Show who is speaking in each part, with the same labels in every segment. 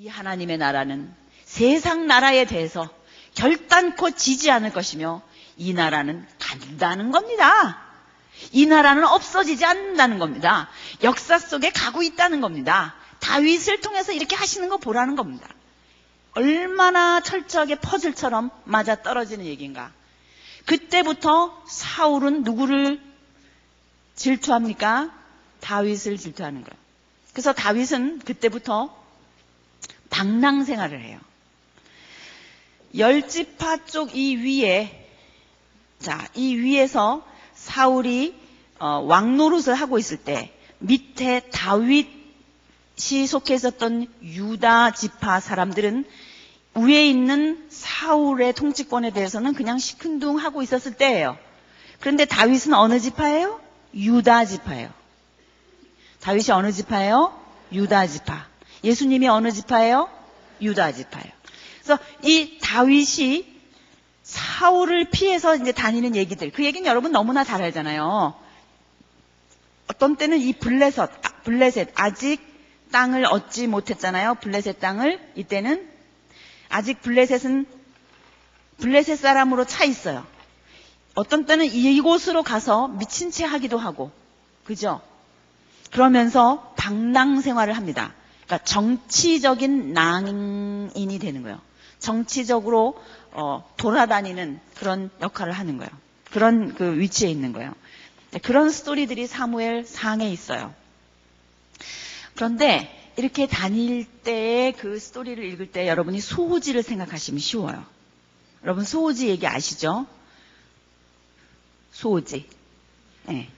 Speaker 1: 이 하나님의 나라는 세상 나라에 대해서 결단코 지지 않을 것이며 이 나라는 간다는 겁니다. 이 나라는 없어지지 않는다는 겁니다. 역사 속에 가고 있다는 겁니다. 다윗을 통해서 이렇게 하시는 거 보라는 겁니다. 얼마나 철저하게 퍼즐처럼 맞아떨어지는 얘기인가. 그때부터 사울은 누구를 질투합니까? 다윗을 질투하는 거예요. 그래서 다윗은 그때부터 방랑 생활을 해요. 10지파 쪽 이 위에, 이 위에서 사울이 왕노릇을 하고 있을 때 밑에 다윗이 속해 있었던 유다 지파 사람들은 위에 있는 사울의 통치권에 대해서는 그냥 시큰둥하고 있었을 때예요. 그런데 다윗은 어느 지파예요? 유다 지파예요. 다윗이 어느 지파예요? 유다 지파. 예수님이 어느 지파예요? 유다 지파예요. 그래서 이 다윗이 사울을 피해서 이제 다니는 얘기들, 그 얘기는 여러분 너무나 잘 알잖아요. 어떤 때는 이 블레셋 아직 땅을 얻지 못했잖아요. 블레셋 땅을. 이때는 아직 블레셋은 블레셋 사람으로 차 있어요. 어떤 때는 이곳으로 가서 미친 채 하기도 하고, 그죠? 그러면서 방랑 생활을 합니다. 그러니까 정치적인 낭인이 되는 거예요. 정치적으로 돌아다니는 그런 역할을 하는 거예요. 그런 그 위치에 있는 거예요. 그런 스토리들이 사무엘 상에 있어요. 그런데 이렇게 다닐 때의 그 스토리를 읽을 때 여러분이 소호지를 생각하시면 쉬워요. 여러분 소호지 얘기 아시죠? 소호지. 네.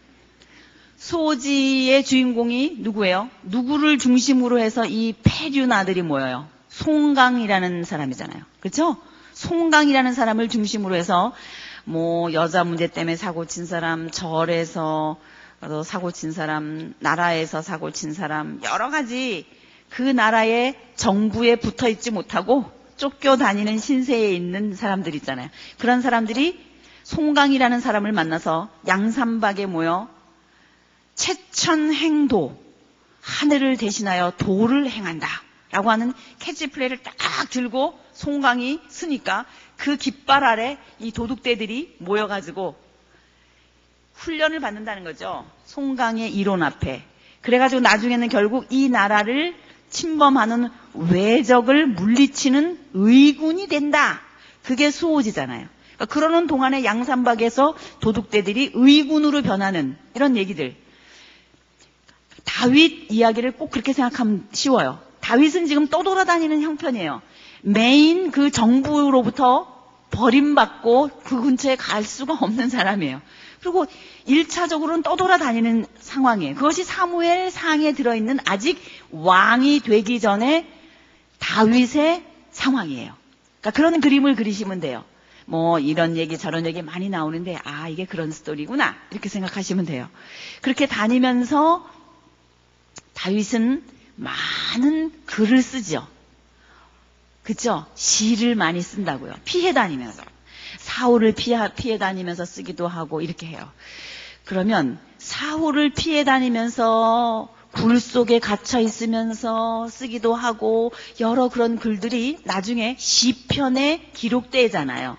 Speaker 1: 소호지의 주인공이 누구예요? 누구를 중심으로 해서 이 패륜아들이 모여요? 송강이라는 사람이잖아요. 그렇죠? 송강이라는 사람을 중심으로 해서 뭐 여자 문제 때문에 사고 친 사람, 절에서 사고 친 사람, 나라에서 사고 친 사람, 여러 가지 그 나라의 정부에 붙어 있지 못하고 쫓겨다니는 신세에 있는 사람들 있잖아요. 그런 사람들이 송강이라는 사람을 만나서 양산박에 모여 채천행도, 하늘을 대신하여 도를 행한다 라고 하는 캐치플레이를 딱 들고 송강이 쓰니까 그 깃발 아래 이 도둑대들이 모여가지고 훈련을 받는다는 거죠. 송강의 이론 앞에. 그래가지고 나중에는 결국 이 나라를 침범하는 외적을 물리치는 의군이 된다. 그게 수호지잖아요. 그러니까 그러는 동안에 양산박에서 도둑대들이 의군으로 변하는 이런 얘기들. 다윗 이야기를 꼭 그렇게 생각하면 쉬워요. 다윗은 지금 떠돌아다니는 형편이에요. 메인 그 정부로부터 버림받고 그 근처에 갈 수가 없는 사람이에요. 그리고 1차적으로는 떠돌아다니는 상황이에요. 그것이 사무엘 상에 들어있는 아직 왕이 되기 전에 다윗의 상황이에요. 그러니까 그런 그림을 그리시면 돼요. 뭐 이런 얘기 저런 얘기 많이 나오는데 이게 그런 스토리구나 이렇게 생각하시면 돼요. 그렇게 다니면서 다윗은 많은 글을 쓰죠. 그죠? 시를 많이 쓴다고요. 피해 다니면서. 사울을 피해 다니면서 쓰기도 하고 이렇게 해요. 그러면 사울을 피해 다니면서 굴 속에 갇혀 있으면서 쓰기도 하고 여러 그런 글들이 나중에 시편에 기록되잖아요.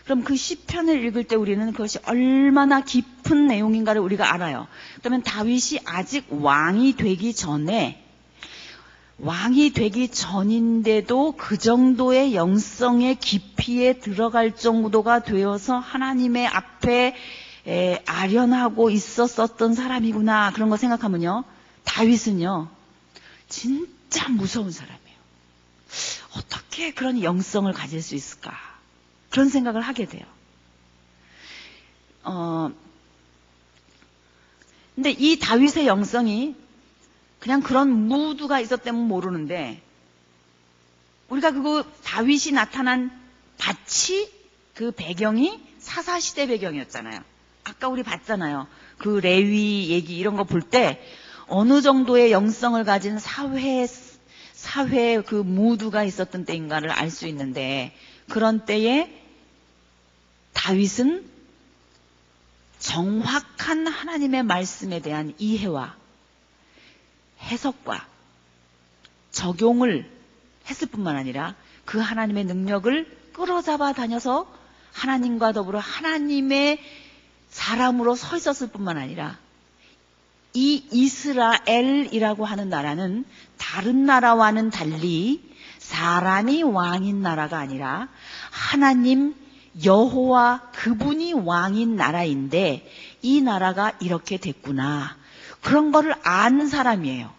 Speaker 1: 그럼 그 시편을 읽을 때 우리는 그것이 얼마나 깊은 내용인가를 우리가 알아요. 그러면 다윗이 아직 왕이 되기 전인데도 그 정도의 영성의 깊이에 들어갈 정도가 되어서 하나님의 앞에 아련하고 있었던 사람이구나. 그런 거 생각하면요. 다윗은요. 진짜 무서운 사람이에요. 어떻게 그런 영성을 가질 수 있을까? 그런 생각을 하게 돼요. 근데 이 다윗의 영성이 그냥 그런 무드가 있었다면 모르는데 우리가 그거 다윗이 나타난 밭이 그 배경이 사사시대 배경이었잖아요. 아까 우리 봤잖아요. 그 레위 얘기 이런 거 볼 때 어느 정도의 영성을 가진 사회 그 무드가 있었던 때인가를 알 수 있는데 그런 때에 다윗은 정확한 하나님의 말씀에 대한 이해와 해석과 적용을 했을 뿐만 아니라 그 하나님의 능력을 끌어잡아 다녀서 하나님과 더불어 하나님의 사람으로 서 있었을 뿐만 아니라 이 이스라엘이라고 하는 나라는 다른 나라와는 달리 사람이 왕인 나라가 아니라 하나님 여호와 그분이 왕인 나라인데 이 나라가 이렇게 됐구나. 그런 거를 아는 사람이에요.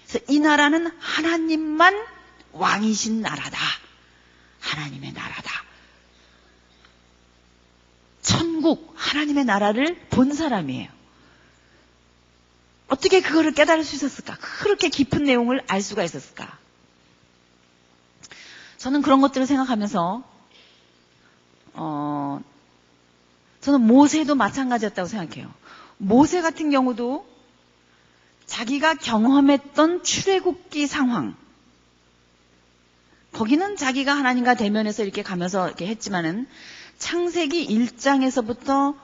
Speaker 1: 그래서 이 나라는 하나님만 왕이신 나라다. 하나님의 나라다. 천국, 하나님의 나라를 본 사람이에요. 어떻게 그거를 깨달을 수 있었을까? 그렇게 깊은 내용을 알 수가 있었을까? 저는 그런 것들을 생각하면서 저는 모세도 마찬가지였다고 생각해요. 모세 같은 경우도 자기가 경험했던 출애굽기 상황, 거기는 자기가 하나님과 대면해서 이렇게 가면서 이렇게 했지만은 창세기 1장에서부터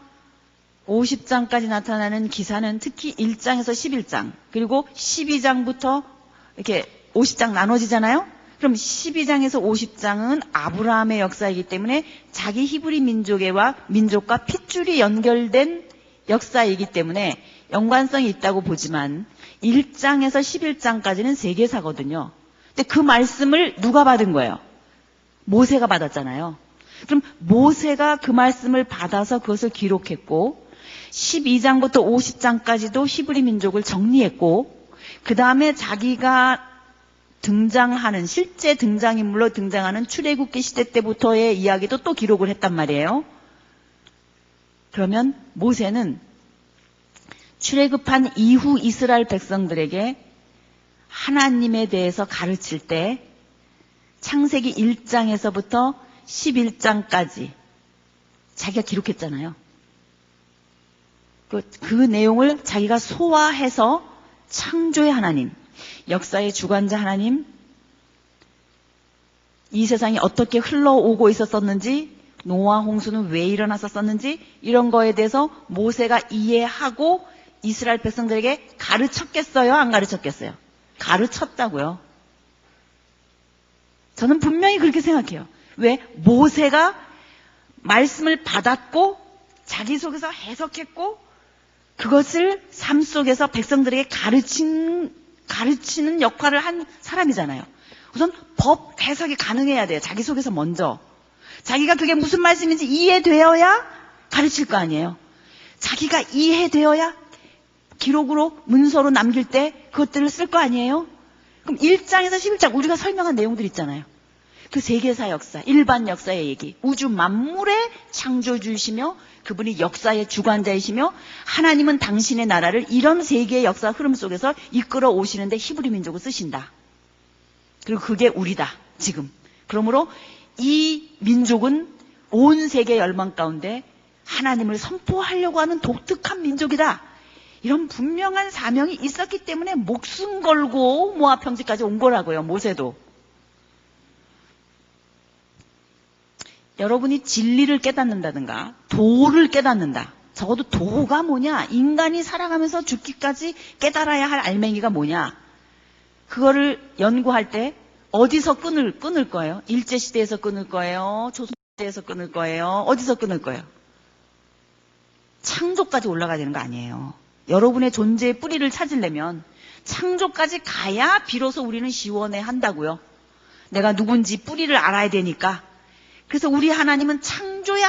Speaker 1: 50장까지 나타나는 기사는 특히 1장에서 11장, 그리고 12장부터 이렇게 50장 나눠지잖아요? 그럼 12장에서 50장은 아브라함의 역사이기 때문에 자기 히브리 민족과 핏줄이 연결된 역사이기 때문에 연관성이 있다고 보지만 1장에서 11장까지는 세계사거든요. 근데 그 말씀을 누가 받은 거예요? 모세가 받았잖아요. 그럼 모세가 그 말씀을 받아서 그것을 기록했고 12장부터 50장까지도 히브리 민족을 정리했고 그 다음에 자기가 등장하는 실제 등장인물로 등장하는 출애굽기 시대 때부터의 이야기도 또 기록을 했단 말이에요. 그러면 모세는 출애굽한 이후 이스라엘 백성들에게 하나님에 대해서 가르칠 때 창세기 1장에서부터 11장까지 자기가 기록했잖아요. 그 내용을 자기가 소화해서 창조의 하나님, 역사의 주관자 하나님, 이 세상이 어떻게 흘러오고 있었었는지, 노아 홍수는 왜 일어났었는지 이런 거에 대해서 모세가 이해하고 이스라엘 백성들에게 가르쳤겠어요? 안 가르쳤겠어요? 가르쳤다고요. 저는 분명히 그렇게 생각해요. 왜? 모세가 말씀을 받았고 자기 속에서 해석했고 그것을 삶 속에서 백성들에게 가르치는 역할을 한 사람이잖아요. 우선 법 해석이 가능해야 돼요. 자기 속에서 먼저. 자기가 그게 무슨 말씀인지 이해되어야 가르칠 거 아니에요. 자기가 이해되어야 기록으로 문서로 남길 때 그것들을 쓸 거 아니에요. 그럼 1장에서 11장 우리가 설명한 내용들 있잖아요. 그 세계사 역사, 일반 역사의 얘기, 우주 만물의 창조주이시며 그분이 역사의 주관자이시며 하나님은 당신의 나라를 이런 세계의 역사 흐름 속에서 이끌어 오시는데 히브리 민족을 쓰신다. 그리고 그게 우리다, 지금. 그러므로 이 민족은 온 세계 열망 가운데 하나님을 선포하려고 하는 독특한 민족이다. 이런 분명한 사명이 있었기 때문에 목숨 걸고 모압 평지까지 온 거라고요, 모세도. 여러분이 진리를 깨닫는다든가 도를 깨닫는다. 적어도 도가 뭐냐? 인간이 살아가면서 죽기까지 깨달아야 할 알맹이가 뭐냐? 그거를 연구할 때 어디서 끊을 거예요? 일제시대에서 끊을 거예요? 조선시대에서 끊을 거예요? 어디서 끊을 거예요? 창조까지 올라가야 되는 거 아니에요. 여러분의 존재의 뿌리를 찾으려면 창조까지 가야 비로소 우리는 시원해 한다고요. 내가 누군지 뿌리를 알아야 되니까. 그래서 우리 하나님은 창조의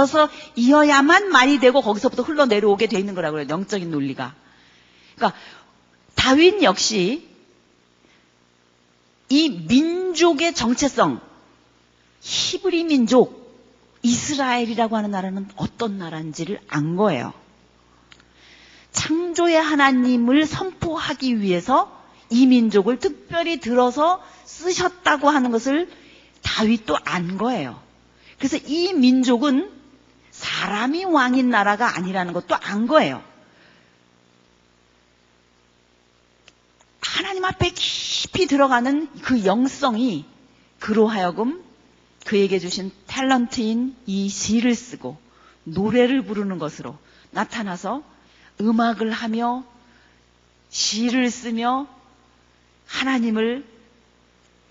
Speaker 1: 하나님이어야만 말이 되고 거기서부터 흘러내려오게 돼 있는 거라고요. 영적인 논리가. 그러니까 다윈 역시 이 민족의 정체성, 히브리 민족, 이스라엘이라고 하는 나라는 어떤 나라인지를 안 거예요. 창조의 하나님을 선포하기 위해서 이 민족을 특별히 들어서 쓰셨다고 하는 것을 다윗도 안 거예요. 그래서 이 민족은 사람이 왕인 나라가 아니라는 것도 안 거예요. 하나님 앞에 깊이 들어가는 그 영성이 그로 하여금 그에게 주신 탤런트인 이 시를 쓰고 노래를 부르는 것으로 나타나서 음악을 하며 시를 쓰며 하나님을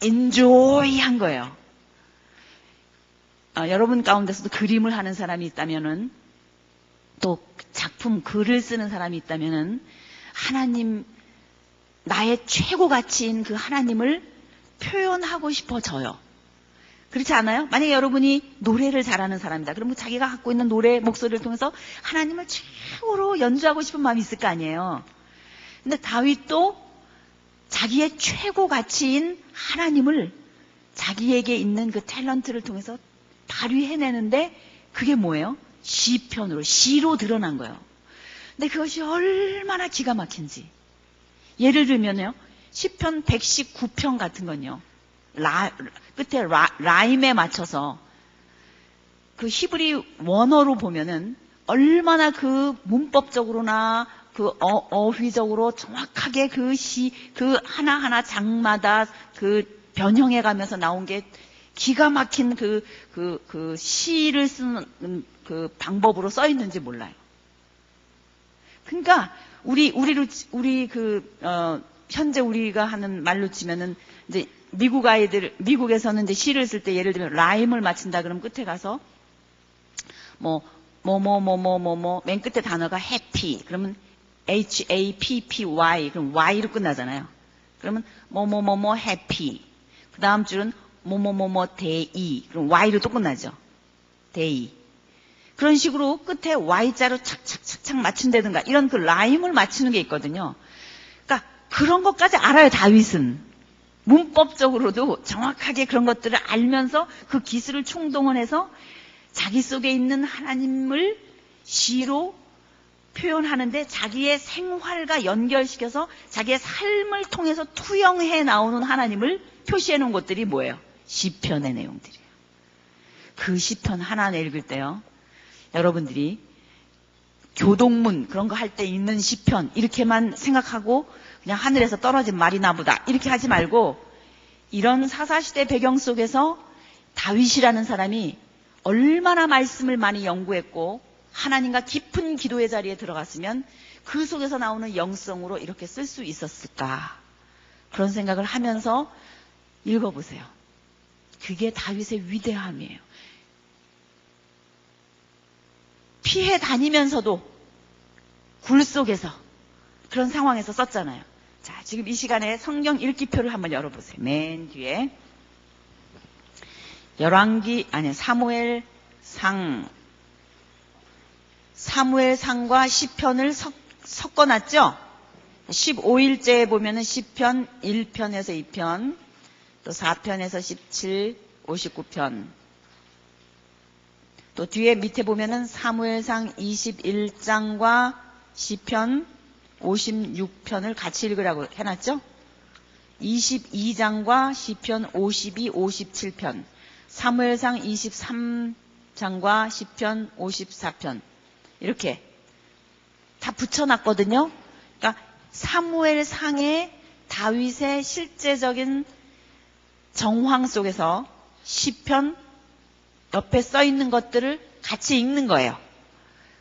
Speaker 1: 엔조이한 거예요. 여러분 가운데서도 그림을 하는 사람이 있다면은, 또 작품 글을 쓰는 사람이 있다면은, 하나님, 나의 최고 가치인 그 하나님을 표현하고 싶어져요. 그렇지 않아요? 만약에 여러분이 노래를 잘하는 사람이다. 그러면 자기가 갖고 있는 노래 목소리를 통해서 하나님을 최고로 연주하고 싶은 마음이 있을 거 아니에요. 근데 다윗도 자기의 최고 가치인 하나님을 자기에게 있는 그 탤런트를 통해서 발휘해내는데, 그게 뭐예요? 시편으로, 시로 드러난 거예요. 근데 그것이 얼마나 기가 막힌지. 예를 들면요, 시편 119편 같은 건요, 끝에 라임에 맞춰서 그 히브리 원어로 보면은 얼마나 그 문법적으로나 그 어휘적으로 정확하게 그 하나하나 장마다 그 변형해 가면서 나온 게 기가 막힌 그 시를 쓰는 그 방법으로 써 있는지 몰라요. 그러니까 현재 우리가 하는 말로 치면은 이제 미국에서는 이제 시를 쓸 때 예를 들면 라임을 맞춘다 그러면 끝에 가서 맨 끝에 단어가 happy 그러면 happy 그럼 y로 끝나잖아요. 그러면 happy 그 다음 줄은 day 그럼 y로 또 끝나죠. day 그런 식으로 끝에 y자로 착착착착 맞춘다든가 이런 그 라임을 맞추는 게 있거든요. 그러니까 그런 것까지 알아요. 다윗은 문법적으로도 정확하게 그런 것들을 알면서 그 기술을 총동원해서 자기 속에 있는 하나님을 시로 표현하는데 자기의 생활과 연결시켜서 자기의 삶을 통해서 투영해 나오는 하나님을 표시해 놓은 것들이 뭐예요? 시편의 내용들이에요. 그 시편 하나 읽을 때요, 여러분들이 교동문 그런 거 할 때 있는 시편 이렇게만 생각하고 그냥 하늘에서 떨어진 말이나 보다 이렇게 하지 말고, 이런 사사시대 배경 속에서 다윗이라는 사람이 얼마나 말씀을 많이 연구했고 하나님과 깊은 기도의 자리에 들어갔으면 그 속에서 나오는 영성으로 이렇게 쓸 수 있었을까, 그런 생각을 하면서 읽어보세요. 그게 다윗의 위대함이에요. 피해 다니면서도 굴 속에서 그런 상황에서 썼잖아요. 자, 지금 이 시간에 성경 읽기표를 한번 열어보세요. 맨 뒤에 사무엘상과 시편을 섞어놨죠. 15일째에 보면은 시편 1편에서 2편, 또 4편에서 17, 59편, 또 뒤에 밑에 보면은 사무엘상 21장과 시편 56편을 같이 읽으라고 해놨죠. 22장과 시편 52, 57편, 사무엘상 23장과 시편 54편 이렇게 다 붙여놨거든요. 그러니까 사무엘상의 다윗의 실제적인 정황 속에서 시편 옆에 써 있는 것들을 같이 읽는 거예요.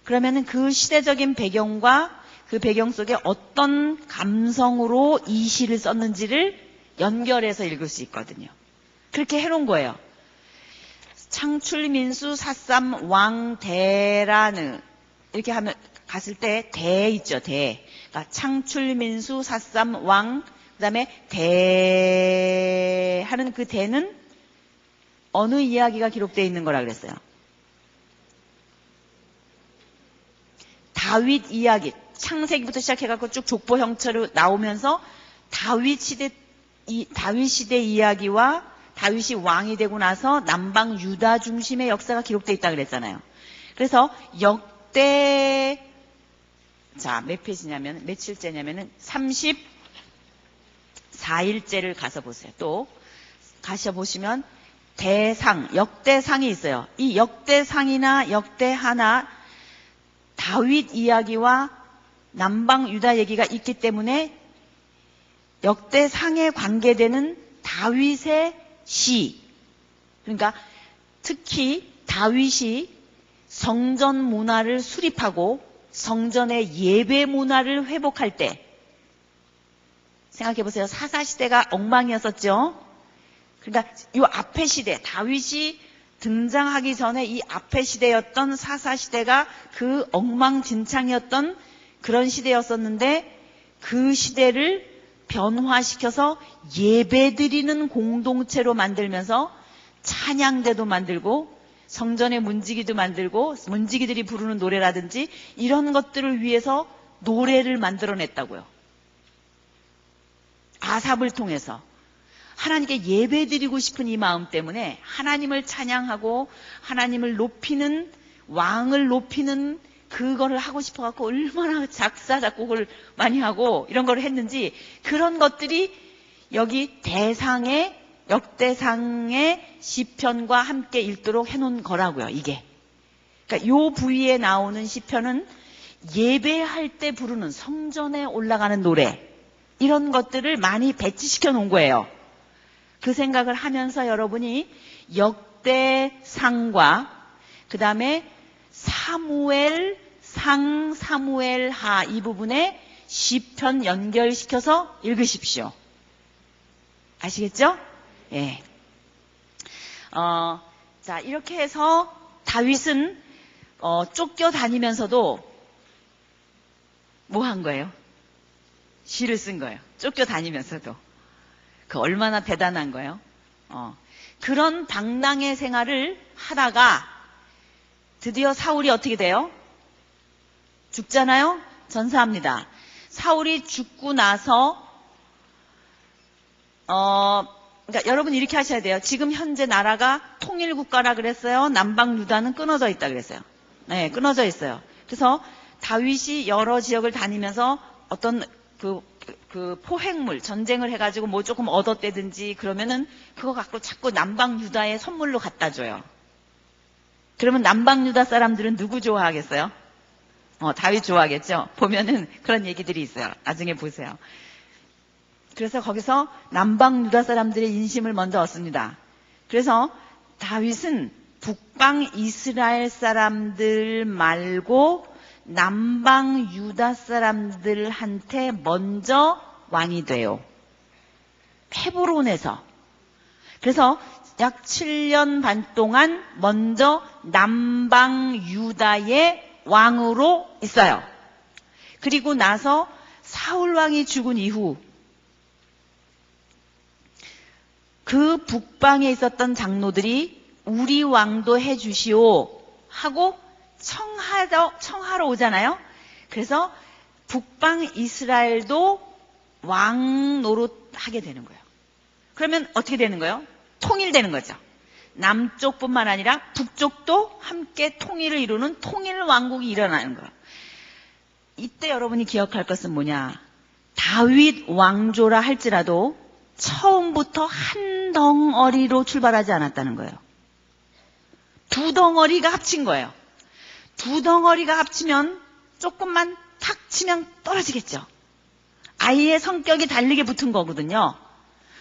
Speaker 1: 그러면은 그 시대적인 배경과 그 배경 속에 어떤 감성으로 이 시를 썼는지를 연결해서 읽을 수 있거든요. 그렇게 해놓은 거예요. 창출민수 사삼 왕대라느 이렇게 하면 갔을 때 대 있죠. 대. 그러니까 창출민수 사삼 왕 그다음에 대 하는 그 대는 어느 이야기가 기록되어 있는 거라 그랬어요? 다윗 이야기. 창세기부터 시작해갖고 쭉 족보 형태로 나오면서 다윗 시대 이야기와 다윗이 왕이 되고 나서 남방 유다 중심의 역사가 기록되어 있다 그랬잖아요. 그래서 역대 몇 페이지냐면 며칠째냐면은 34일째를 가서 보세요. 또 가셔 보시면 역대상이 있어요. 이 역대상이나 역대하나 다윗 이야기와 남방 유다 얘기가 있기 때문에 역대상에 관계되는 다윗의 시, 그러니까 특히 다윗이 성전 문화를 수립하고 성전의 예배 문화를 회복할 때, 생각해 보세요. 사사시대가 엉망이었었죠. 그러니까 이 앞의 시대, 다윗이 등장하기 전에 이 앞의 시대였던 사사 시대가 그 엉망진창이었던 그런 시대였었는데 그 시대를 변화시켜서 예배드리는 공동체로 만들면서 찬양대도 만들고 성전의 문지기도 만들고 문지기들이 부르는 노래라든지 이런 것들을 위해서 노래를 만들어냈다고요. 아삽을 통해서 하나님께 예배드리고 싶은 이 마음 때문에 하나님을 찬양하고 하나님을 높이는 왕을 높이는 그거를 하고 싶어갖고 얼마나 작사 작곡을 많이 하고 이런 걸 했는지 그런 것들이 여기 대상의 역대상의 시편과 함께 읽도록 해놓은 거라고요. 이게 그러니까 요 부위에 나오는 시편은 예배할 때 부르는 성전에 올라가는 노래 이런 것들을 많이 배치시켜 놓은 거예요. 그 생각을 하면서 여러분이 역대상과 그 다음에 사무엘상, 사무엘하 이 부분에 시편 연결시켜서 읽으십시오. 아시겠죠? 예. 자, 이렇게 해서 다윗은 쫓겨다니면서도 뭐 한 거예요? 시를 쓴 거예요. 쫓겨다니면서도. 그 얼마나 대단한 거예요? 그런 방랑의 생활을 하다가 드디어 사울이 어떻게 돼요? 죽잖아요? 전사합니다. 사울이 죽고 나서 그러니까 여러분 이렇게 하셔야 돼요. 지금 현재 나라가 통일국가라 그랬어요. 남방 유다는 끊어져 있다 그랬어요. 네, 끊어져 있어요. 그래서 다윗이 여러 지역을 다니면서 어떤 그 포획물, 전쟁을 해가지고 뭐 조금 얻었대든지 그러면은 그거 갖고 자꾸 남방 유다에 선물로 갖다 줘요. 그러면 남방 유다 사람들은 누구 좋아하겠어요? 다윗 좋아하겠죠? 보면은 그런 얘기들이 있어요. 나중에 보세요. 그래서 거기서 남방 유다 사람들의 인심을 먼저 얻습니다. 그래서 다윗은 북방 이스라엘 사람들 말고 남방 유다 사람들한테 먼저 왕이 돼요. 헤브론에서. 그래서 약 7년 반 동안 먼저 남방 유다의 왕으로 있어요. 그리고 나서 사울 왕이 죽은 이후 그 북방에 있었던 장로들이 우리 왕도 해주시오 하고 청하러 오잖아요. 그래서 북방 이스라엘도 왕 노릇하게 되는 거예요. 그러면 어떻게 되는 거예요? 통일되는 거죠. 남쪽뿐만 아니라 북쪽도 함께 통일을 이루는 통일왕국이 일어나는 거예요. 이때 여러분이 기억할 것은 뭐냐? 다윗 왕조라 할지라도 처음부터 한 덩어리로 출발하지 않았다는 거예요. 두 덩어리가 합친 거예요. 두 덩어리가 합치면 조금만 탁 치면 떨어지겠죠. 아이의 성격이 다르게 붙은 거거든요.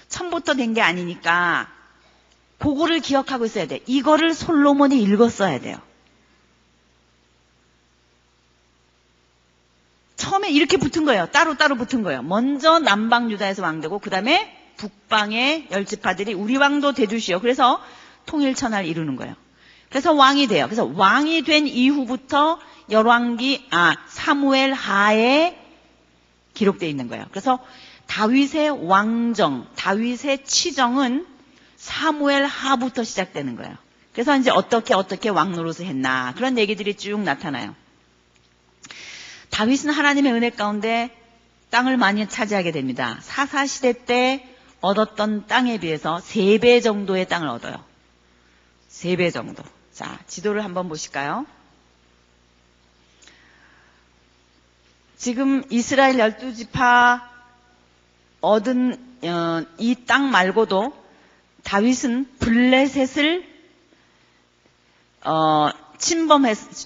Speaker 1: 처음부터 된 게 아니니까 그거를 기억하고 있어야 돼. 이거를 솔로몬이 읽었어야 돼요. 처음에 이렇게 붙은 거예요. 따로따로 붙은 거예요. 먼저 남방 유다에서 왕되고 그 다음에 북방의 열지파들이 우리 왕도 되주시오. 그래서 통일천하를 이루는 거예요. 그래서 왕이 돼요. 그래서 왕이 된 이후부터 열왕기, 사무엘 하에 기록되어 있는 거예요. 그래서 다윗의 왕정, 다윗의 치정은 사무엘 하부터 시작되는 거예요. 그래서 이제 어떻게 왕 노릇을 했나 그런 얘기들이 쭉 나타나요. 다윗은 하나님의 은혜 가운데 땅을 많이 차지하게 됩니다. 사사시대 때 얻었던 땅에 비해서 3배 정도의 땅을 얻어요. 3배 정도. 자, 지도를 한번 보실까요? 지금 이스라엘 12지파 얻은 이 땅 말고도 다윗은 블레셋을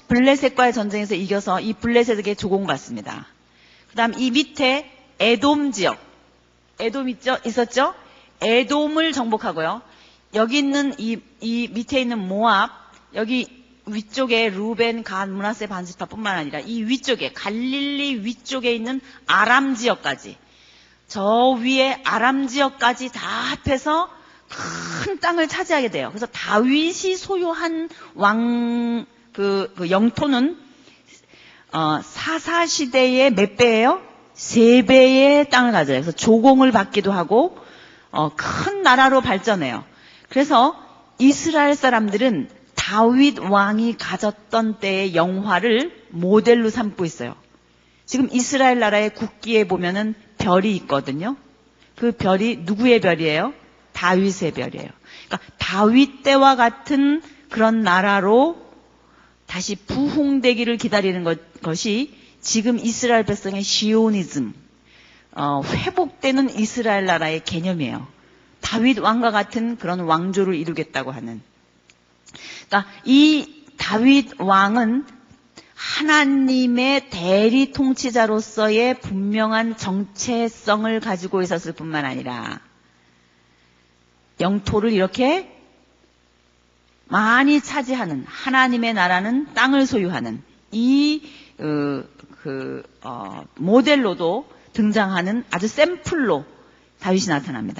Speaker 1: 블레셋과의 전쟁에서 이겨서 이 블레셋에게 조공받습니다. 그 다음 이 밑에 에돔 지역, 에돔 있었죠? 에돔을 정복하고요. 여기 있는 이 밑에 있는 모압, 여기 위쪽에 루벤, 간, 므낫세, 반지파뿐만 아니라 이 위쪽에 갈릴리 위쪽에 있는 아람 지역까지, 저 위에 아람 지역까지 다 합해서 큰 땅을 차지하게 돼요. 그래서 다윗이 소유한 그 영토는 사사시대의 몇 배예요? 3배의 땅을 가져요. 그래서 조공을 받기도 하고 큰 나라로 발전해요. 그래서 이스라엘 사람들은 다윗 왕이 가졌던 때의 영화를 모델로 삼고 있어요. 지금 이스라엘 나라의 국기에 보면은 별이 있거든요. 그 별이 누구의 별이에요? 다윗의 별이에요. 그러니까 다윗 때와 같은 그런 나라로 다시 부흥되기를 기다리는 것이 지금 이스라엘 백성의 시오니즘, 회복되는 이스라엘 나라의 개념이에요. 다윗 왕과 같은 그런 왕조를 이루겠다고 하는. 그러니까 이 다윗 왕은 하나님의 대리 통치자로서의 분명한 정체성을 가지고 있었을 뿐만 아니라 영토를 이렇게 많이 차지하는, 하나님의 나라는 땅을 소유하는 이 모델로도 등장하는 아주 샘플로 다윗이 나타납니다.